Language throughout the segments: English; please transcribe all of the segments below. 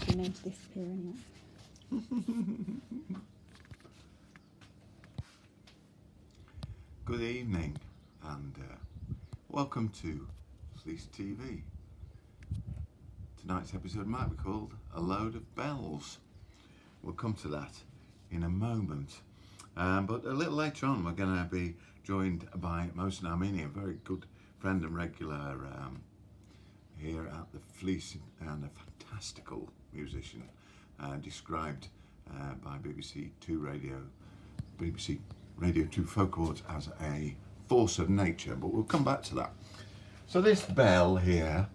be known to disappear anyway. Good evening and welcome to Fleece TV. Tonight's episode might be called A Load of Bells. We'll come to that in a moment. But a little later on we're going to be joined by Mohsen Amini, a very good friend and regular here at the Fleece, and a fantastical musician, described by BBC Radio 2 Folk Awards as a force of nature, but we'll come back to that. So this bell here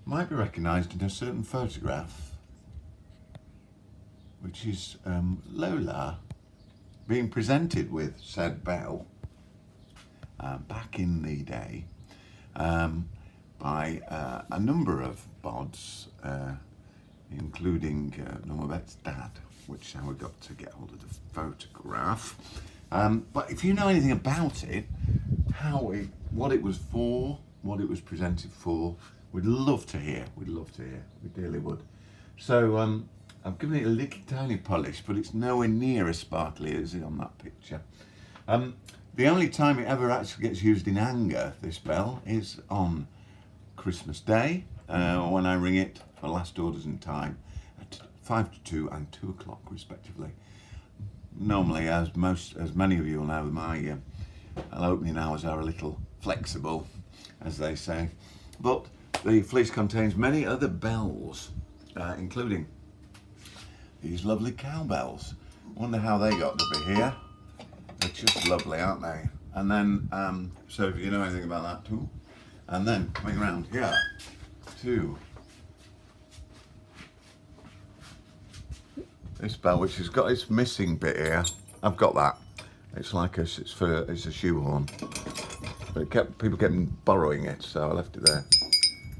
might be recognised in a certain photograph, which is Lola being presented with said bell back in the day by a number of bods, including Normabet's dad, which is how we got to get hold of the photograph. But if you know anything about it, what it was for, what it was presented for, we'd love to hear. We dearly would. So I've given it a little tiny polish, but it's nowhere near as sparkly as it on that picture. The only time it ever actually gets used in anger, this bell, is on Christmas Day, when I ring it for last orders in time at 5 to 2 and 2 o'clock respectively. Normally, as many of you will know, my opening hours are a little flexible, as they say. But the Fleece contains many other bells, including these lovely cowbells. Wonder how they got to be here. They're just lovely, aren't they? And then, so if you know anything about that too. And then coming around here to this bell, which has got its missing bit here. I've got that. It's like it's a shoehorn. But people kept borrowing it, so I left it there.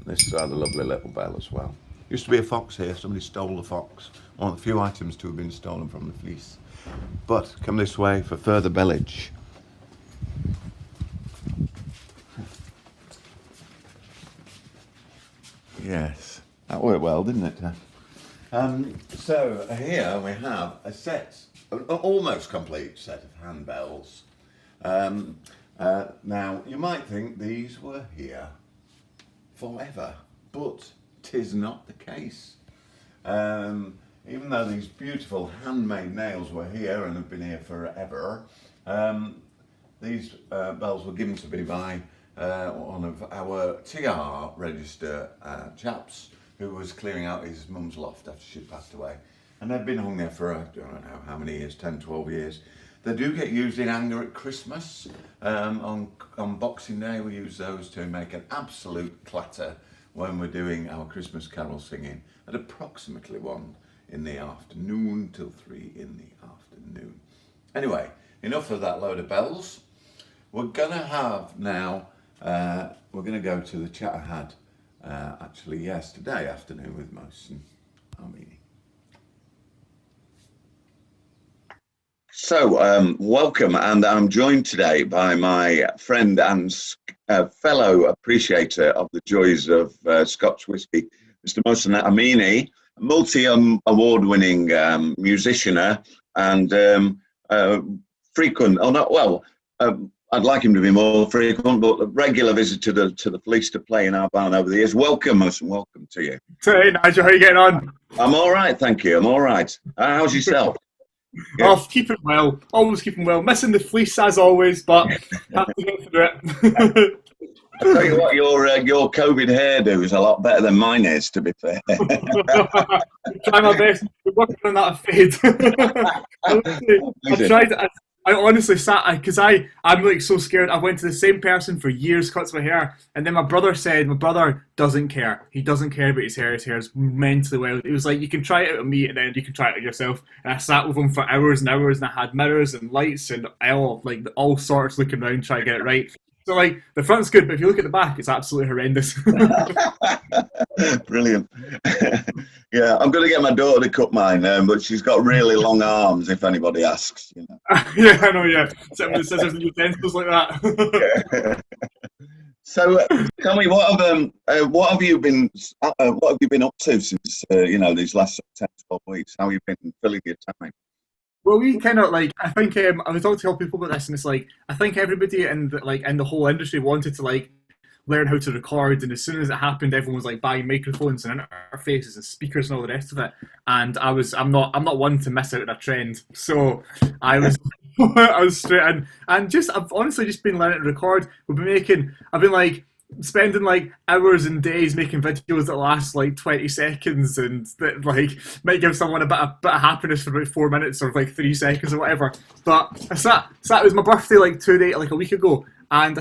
This is a rather lovely little bell as well. Used to be a fox here. Somebody stole the fox. One of the few items to have been stolen from the Fleece. But come this way for further bellage. Yes, that worked well, didn't it? So here we have an almost complete set of handbells. Now, you might think these were here forever, but 'tis not the case. Even though these beautiful handmade nails were here and have been here forever, these bells were given to me by one of our TR register chaps who was clearing out his mum's loft after she passed away. And they've been hung there for, I don't know how many years, 10, 12 years. They do get used in anger at Christmas. On Boxing Day we use those to make an absolute clatter when we're doing our Christmas carol singing at approximately 1 in the afternoon till 3 in the afternoon. Anyway, enough of that load of bells. We're gonna have now, we're gonna go to the chat I had actually yesterday afternoon with Mohsen Amini. So, welcome, and I'm joined today by my friend and fellow appreciator of the joys of Scotch whisky, Mr. Mohsen Amini, multi-award-winning musicianer and frequent, I'd like him to be more frequent, but a regular visitor to the Fleece to play in our barn over the years. Welcome, Mohsen, welcome to you. Hey, Nigel, how are you getting on? I'm all right, thank you, I'm all right. How's yourself? Yeah. Oh, keeping well, always keeping well. Missing the Fleece as always, but have to get through it. I tell you what, your COVID hairdo is a lot better than mine is, to be fair. Try my best. We're working on that fade. I tried. I honestly sat because I'm like so scared. I went to the same person for years, cuts my hair, and then my brother said my brother doesn't care. He doesn't care about his hair. His hair is mentally well. It was like, you can try it out on me, and then you can try it on yourself. And I sat with him for hours and hours, and I had mirrors and lights and all sorts looking around trying to get it right. So like the front's good, but if you look at the back, it's absolutely horrendous. Brilliant. Yeah, I'm going to get my daughter to cut mine, but she's got really long arms. If anybody asks, you know. Yeah, I know. Yeah, sitting with the scissors and utensils like that. So tell me, what have you been up to since these last 10, 12 weeks? How have you been filling your time? Well, we kind of like. I think I was talking to people about this, and it's like I think everybody in the whole industry wanted to like learn how to record, and as soon as it happened, everyone was like buying microphones and interfaces and speakers and all the rest of it. And I'm not one to miss out on a trend, so I was I was straight in, and just I've honestly just been learning to record. I've been like spending like hours and days making videos that last like 20 seconds and that like might give someone a bit of happiness for about 4 minutes or like 3 seconds or whatever. But I sat it was my birthday like a week ago, and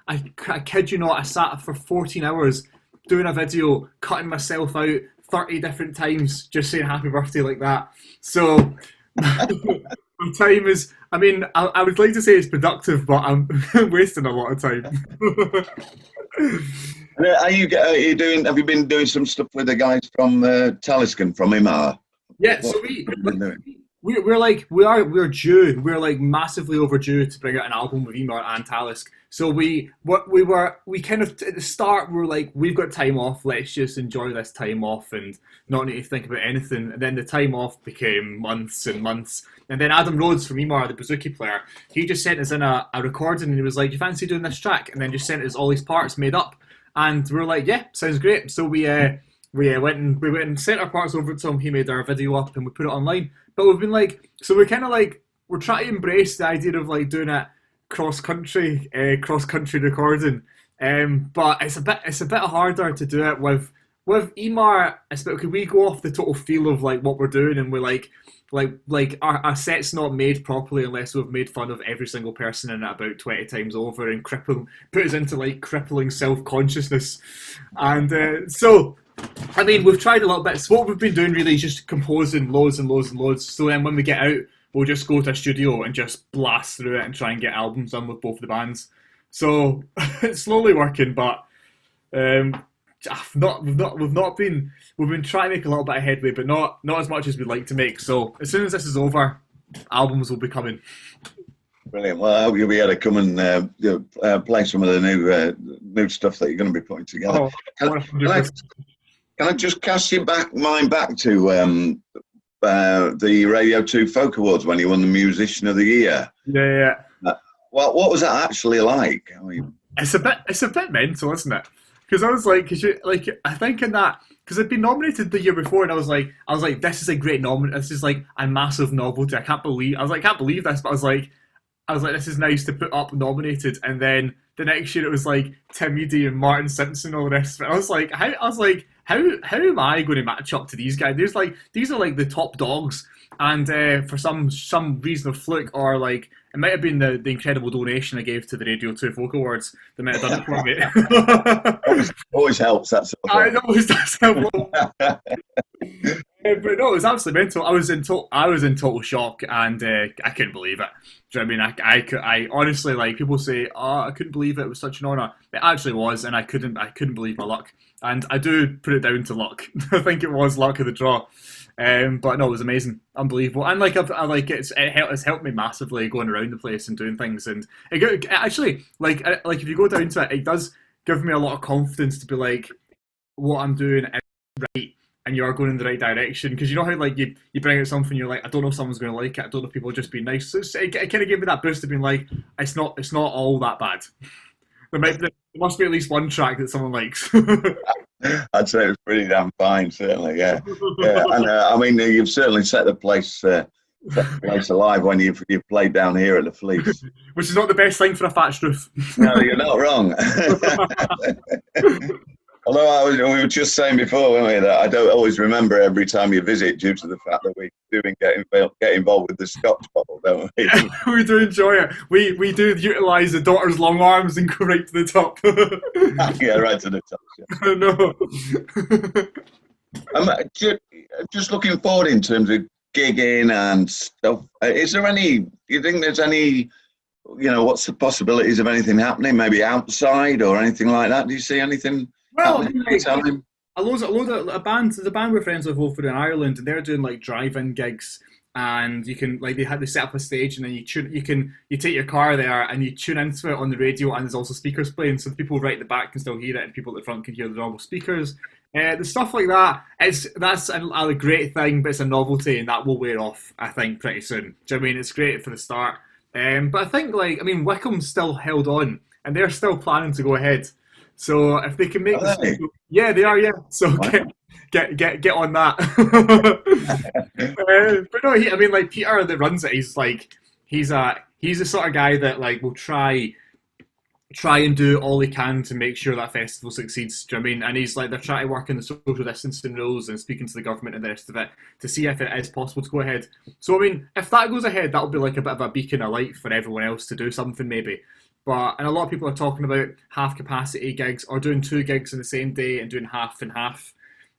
I kid you not, I sat for 14 hours doing a video, cutting myself out 30 different times, just saying happy birthday like that. So my time is, I mean, I would like to say it's productive, but I'm wasting a lot of time. Have you been doing some stuff with the guys from Talisk and from Imar? Yeah, so we're due. We're like massively overdue to bring out an album with Emar and Talisk. So we kind of at the start we were like, we've got time off, let's just enjoy this time off and not need to think about anything. And then the time off became months and months. And then Adam Rhodes from Emar, the bouzouki player, he just sent us in a recording and he was like, "Do you fancy doing this track?" And then just sent us all these parts made up. And we were like, "Yeah, sounds great." So we went and sent our parts over to him. He made our video up and we put it online. But we've been like, so we're kind of like, we're trying to embrace the idea of like doing it cross country recording. But it's a bit harder to do it with Emar. Could we go off the total feel of like what we're doing, and we're like our set's not made properly unless we've made fun of every single person in it about 20 times over and put us into like crippling self-consciousness. And so I mean, we've tried a little bit. So what we've been doing really is just composing loads and loads and loads. So then when we get out, we'll just go to a studio and just blast through it and try and get albums done with both the bands. So it's slowly working, but we've been trying to make a little bit of headway, but not as much as we'd like to make. So as soon as this is over, albums will be coming. Brilliant. Well, I hope you'll be able to come and play some of the new stuff that you're going to be putting together. Can I just cast your mind back to the Radio 2 Folk Awards when you won the Musician of the Year? Yeah. What was that actually like? I mean, it's a bit mental, isn't it? Because I was like, I think in that, because I'd been nominated the year before, and I was like, this is a great nomination. This is like a massive novelty. I can't believe this, but I was like, this is nice to put up nominated. And then the next year it was like Tim Eady and Martin Simpson and all the rest of it. I was like, how am I going to match up to these guys? These are like the top dogs. And for some reason or fluke, or like it might have been the incredible donation I gave to the Radio 2 Folk Awards that might have done it for me. always helps, that sort of thing. I know, it does help. But no, it was absolutely mental. I was in total shock, and I couldn't believe it. Do you know what I mean? I honestly, like, people say, "Oh, I couldn't believe it. It was such an honour." It actually was, and I couldn't believe my luck. And I do put it down to luck. I think it was luck of the draw. But no, it was amazing, unbelievable, and like it's helped me massively going around the place and doing things, and it actually like if you go down to it, it does give me a lot of confidence to be like, what I'm doing is right, and you are going in the right direction, because you know how like you bring out something, you're like, I don't know if someone's going to like it, I don't know if people will just be nice. So it kind of gave me that boost of being like, it's not all that bad. There must be at least one track that someone likes. I'd say it was pretty damn fine, certainly. Yeah. And I mean, you've certainly set the place alive when you've played down here at the Fleece, which is not the best thing for a thatched roof. No, you're not wrong. Although we were just saying before, weren't we, that I don't always remember every time you visit due to the fact that we do get involved with the Scotch bottle, don't we? We do enjoy it. We do utilise the daughter's long arms and go right to the top. Yeah, right to the top. Yeah. No. Just looking forward in terms of gigging and stuff. Is there any? Do you think there's any? What's the possibilities of anything happening? Maybe outside or anything like that? Do you see anything? Well, there's a band we're friends with over in Ireland, and they're doing like drive-in gigs and you can like they set up a stage, and then you take your car there and you tune into it on the radio, and there's also speakers playing, so the people right at the back can still hear it, and people at the front can hear the normal speakers. The stuff like that, that's a great thing, but it's a novelty, and that will wear off, I think, pretty soon. Do you know what I mean? It's great for the start, but I think Wickham's still held on, and they're still planning to go ahead. So if they can make yeah, they are, yeah. So get on that. But no, Peter that runs it, he's the sort of guy that will try and do all he can to make sure that festival succeeds. Do you know what I mean? And he's they're trying to work in the social distancing rules and speaking to the government and the rest of it to see if it is possible to go ahead. So if that goes ahead, that'll be a bit of a beacon of light for everyone else to do something maybe. And a lot of people are talking about half capacity gigs or doing 2 gigs in the same day and doing half and half,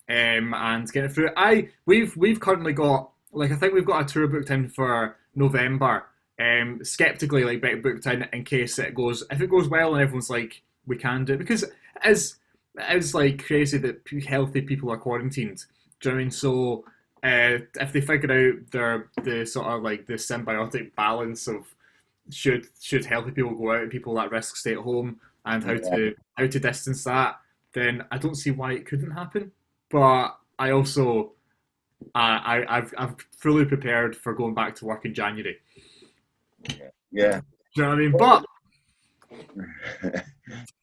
and getting through it. We've currently got I think we've got a tour booked in for November. Skeptically booked in case if it goes well and everyone's we can do it, because it's crazy that healthy people are quarantined. Do you know what I mean? So if they figure out the sort of the symbiotic balance of should healthy people go out and people at risk stay at home, and how to distance that, then I don't see why it couldn't happen. But I also I've fully prepared for going back to work in January. Yeah. Do you know what I mean? But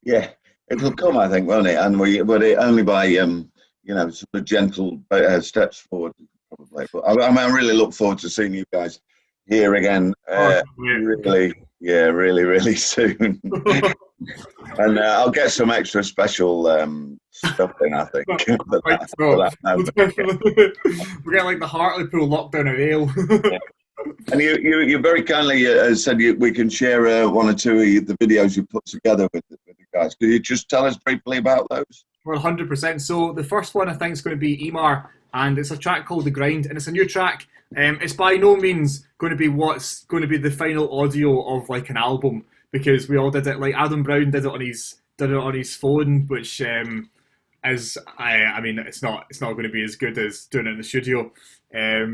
yeah, it'll come, I think, won't it? And only by sort of gentle steps forward, probably. But I really look forward to seeing you guys here again. Really, really soon. And I'll get some extra special stuff in, I think. We're getting the Hartlepool lockdown of ale. Yeah. And you very kindly said we can share 1 or 2 of the videos you put together with the guys. Could you just tell us briefly about those? Well, 100%. So the first one I think is going to be Emar, and it's a track called The Grind, and it's a new track. It's by no means going to be what's going to be the final audio of an album, because we all did it. Adam Brown did it on his phone, which is it's not going to be as good as doing it in the studio. A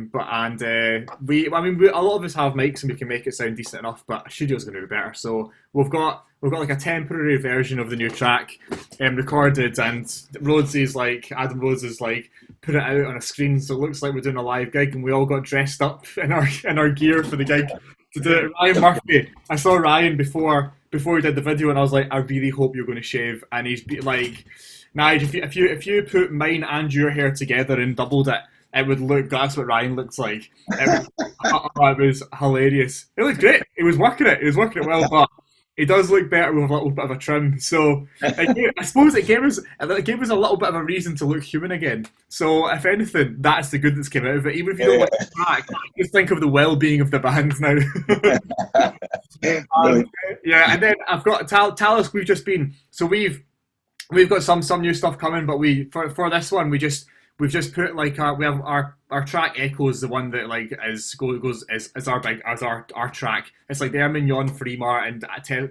lot of us have mics and we can make it sound decent enough, but a studio's going to be better. So we've got a temporary version of the new track recorded, and Adam Rhodes is put it out on a screen, so it looks like we're doing a live gig, and we all got dressed up in our gear for the gig to do it. Ryan Murphy, I saw Ryan before we did the video, and I was I really hope you're going to shave, and he's Nige, if you put mine and your hair together and doubled it, it would look. That's what Ryan looks like. It was hilarious. It looked great. He was working it well, but he does look better with a little bit of a trim. So I suppose it gave us a little bit of a reason to look human again. So if anything, that's the good that's came out of it. Even if you don't like the track, just think of the well-being of the band now. And then I've got Talisk. We've just been we've got some new stuff coming, but for this one we've just put we have our track Echoes, the one that goes as our track. It's the Mignon for Emar, and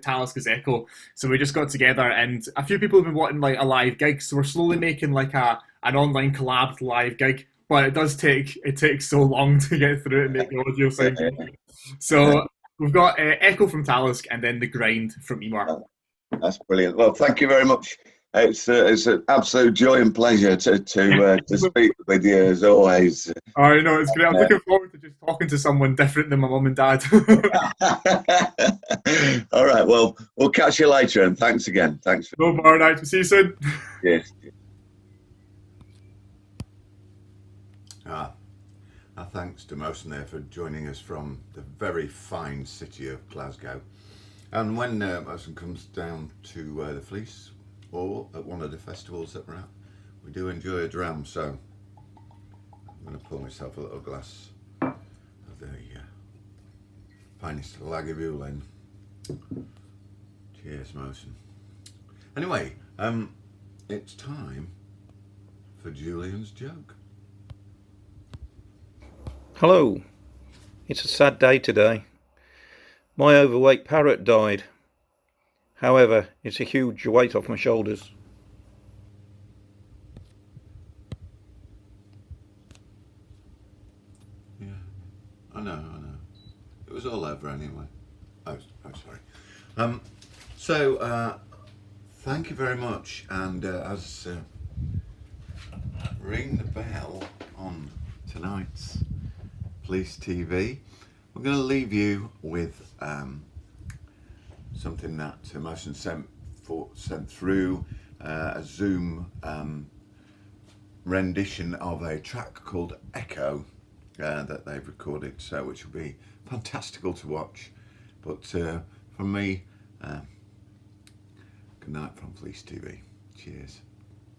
Talisk is Echo. So we just got together, and a few people have been wanting a live gig, so we're slowly making an online collab live gig. But it takes so long to get through it and make the audio sound good. So we've got Echo from Talisk, and then The Grind from Emar. That's brilliant. Well, thank you very much. It's an absolute joy and pleasure to speak with you as always. I know, it's great. I'm looking forward to just talking to someone different than my mum and dad. All right, well, we'll catch you later, and thanks again. Thanks. No more, night. We'll see you soon. Yes. Our thanks to Mohsen there for joining us from the very fine city of Glasgow. And when Mohsen comes down to the Fleece, or at one of the festivals that we're at, we do enjoy a dram, so I'm going to pour myself a little glass of the finest Lagavulin. Cheers, Mohsen. Anyway, it's time for Julian's joke. Hello. It's a sad day today. My overweight parrot died. However, it's a huge weight off my shoulders. Yeah. know. It was all over anyway. Oh, sorry. So, thank you very much, and as ring the bell on tonight's Fleece TV, we're going to leave you with something that Mohsen sent through, a Zoom rendition of a track called Echo that they've recorded, so which will be fantastical to watch. But from me, good night from Fleece TV. Cheers.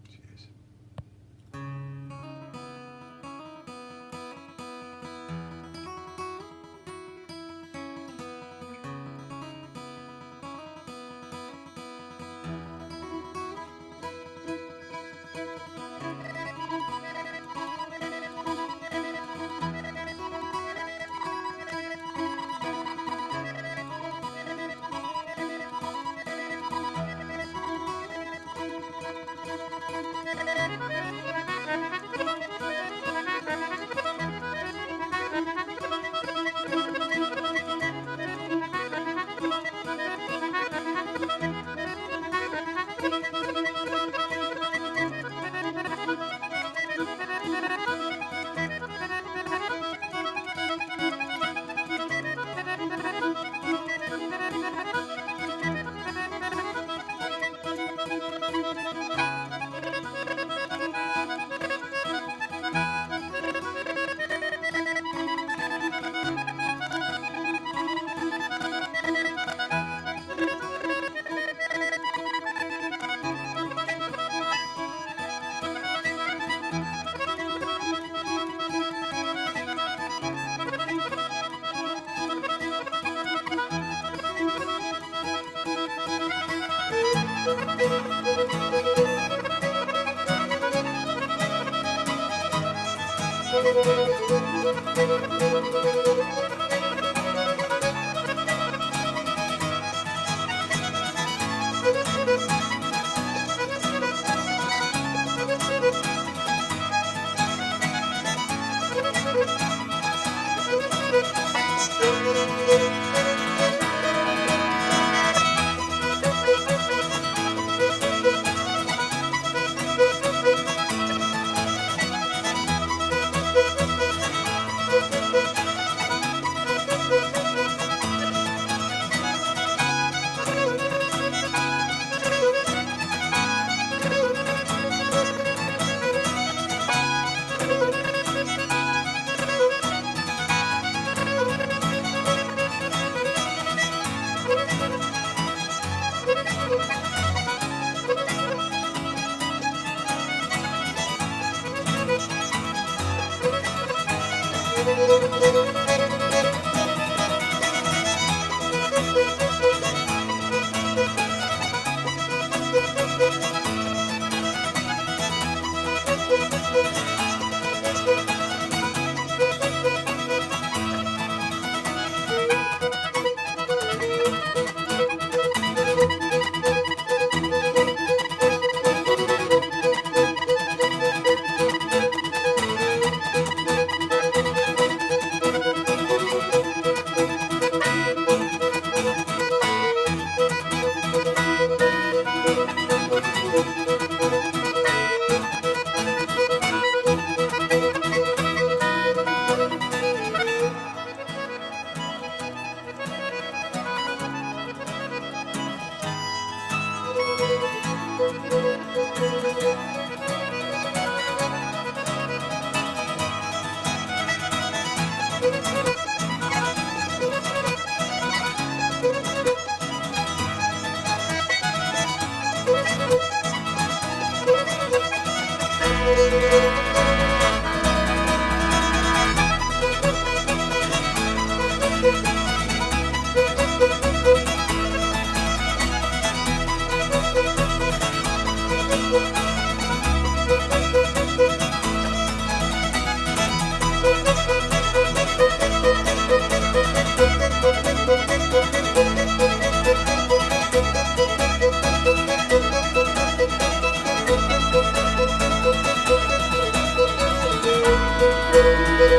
Cheers.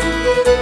Thank you.